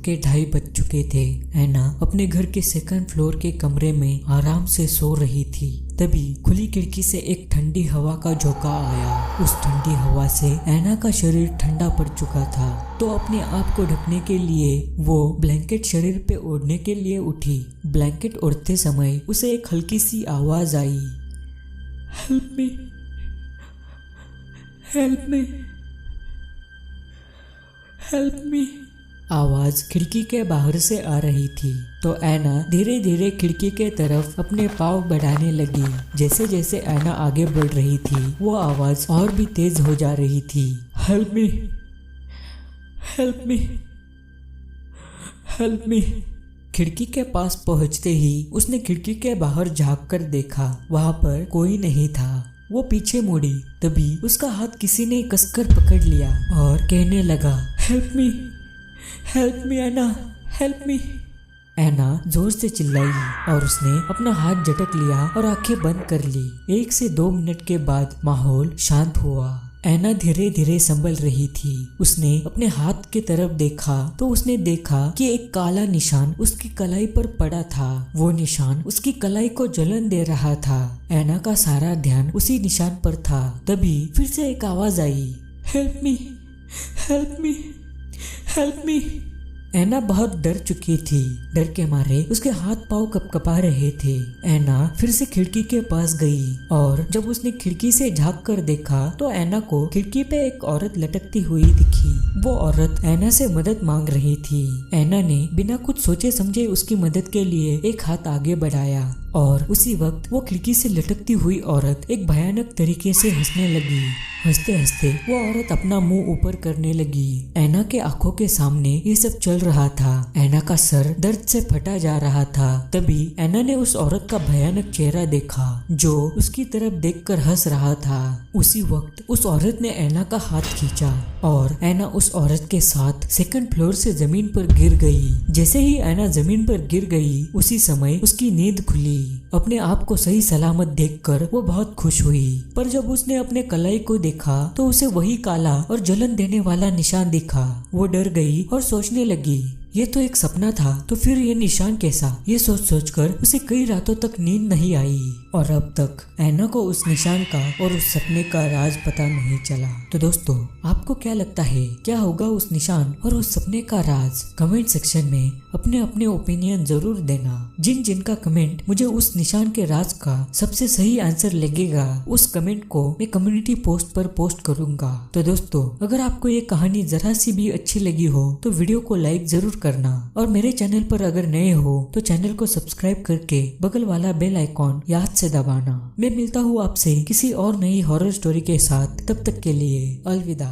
के 2:30 बज चुके थे। ऐना अपने घर के सेकंड फ्लोर के कमरे में आराम से सो रही थी। तभी खुली खिड़की से एक ठंडी हवा का झोंका आया। उस ठंडी हवा से ऐना का शरीर ठंडा पड़ चुका था, तो अपने आप को ढकने के लिए वो ब्लैंकेट शरीर पे ओढ़ने के लिए उठी। ब्लैंकेट ओढ़ते समय उसे एक हल्की सी आवाज आई, help me, help me, help me. आवाज खिड़की के बाहर से आ रही थी, तो ऐना धीरे धीरे खिड़की के तरफ अपने पाँव बढ़ाने लगी। जैसे जैसे ऐना आगे बढ़ रही थी, वो आवाज और भी तेज हो जा रही थी। Help me, help me, help मी। खिड़की के पास पहुंचते ही उसने खिड़की के बाहर झांक कर देखा, वहां पर कोई नहीं था। वो पीछे मुड़ी, तभी उसका हाथ किसी ने कसकर पकड़ लिया और कहने लगा, हेल्प मी, हेल्प मी ऐना, हेल्प मी। ऐना जोर से चिल्लाई और उसने अपना हाथ झटक लिया और आंखें बंद कर ली। 1 से 2 मिनट के बाद माहौल शांत हुआ। ऐना धीरे धीरे संभल रही थी। उसने अपने हाथ की तरफ देखा तो उसने देखा कि एक काला निशान उसकी कलाई पर पड़ा था। वो निशान उसकी कलाई को जलन दे रहा था। ऐना का सारा ध्यान उसी निशान पर था। तभी फिर से एक आवाज आई, help me, help me, help me. Anna बहुत डर चुकी थी। डर के मारे उसके हाथ पांव कपकपा रहे थे। ऐना फिर से खिड़की के पास गई और जब उसने खिड़की से झांक कर देखा तो ऐना को खिड़की पे एक औरत लटकती हुई दिखी। वो औरत ऐना से मदद मांग रही थी। ऐना ने बिना कुछ सोचे समझे उसकी मदद के लिए एक हाथ आगे बढ़ाया और उसी वक्त वो खिड़की से लटकती हुई औरत एक भयानक तरीके से हंसने लगी। हंसते हंसते वो औरत अपना मुंह ऊपर करने लगी। ऐना के आंखों के सामने ये सब चल रहा था। ऐना का सर दर्द से फटा जा रहा था। तभी ऐना ने उस औरत का भयानक चेहरा देखा जो उसकी तरफ देखकर हंस रहा था। उसी वक्त उस औरत ने ऐना का हाथ खींचा और ऐना उस औरत के साथ सेकंड फ्लोर से जमीन पर गिर गई। जैसे ही ऐना जमीन पर गिर गई, उसी समय उसकी नींद खुली। अपने आप को सही सलामत देखकर वो बहुत खुश हुई, पर जब उसने अपने कलाई को देखा तो उसे वही काला और जलन देने वाला निशान दिखा। वो डर गई और सोचने लगी, ये तो एक सपना था, तो फिर ये निशान कैसा? ये सोच सोचकर उसे कई रातों तक नींद नहीं आई और अब तक ऐना को उस निशान का और उस सपने का राज पता नहीं चला। तो दोस्तों, आपको क्या लगता है, क्या होगा उस निशान और उस सपने का राज? कमेंट सेक्शन में अपने अपने ओपिनियन जरूर देना। जिन जिनका कमेंट मुझे उस निशान के राज का सबसे सही आंसर लगेगा, उस कमेंट को मैं कम्युनिटी पोस्ट पर पोस्ट करूंगा। तो दोस्तों, अगर आपको ये कहानी जरा सी भी अच्छी लगी हो तो वीडियो को लाइक जरूर करना और मेरे चैनल पर अगर नए हो तो चैनल को सब्सक्राइब करके बगल वाला बेल आइकॉन याद से दबाना। मैं मिलता हूँ आपसे किसी और नई हॉरर स्टोरी के साथ। तब तक के लिए अलविदा।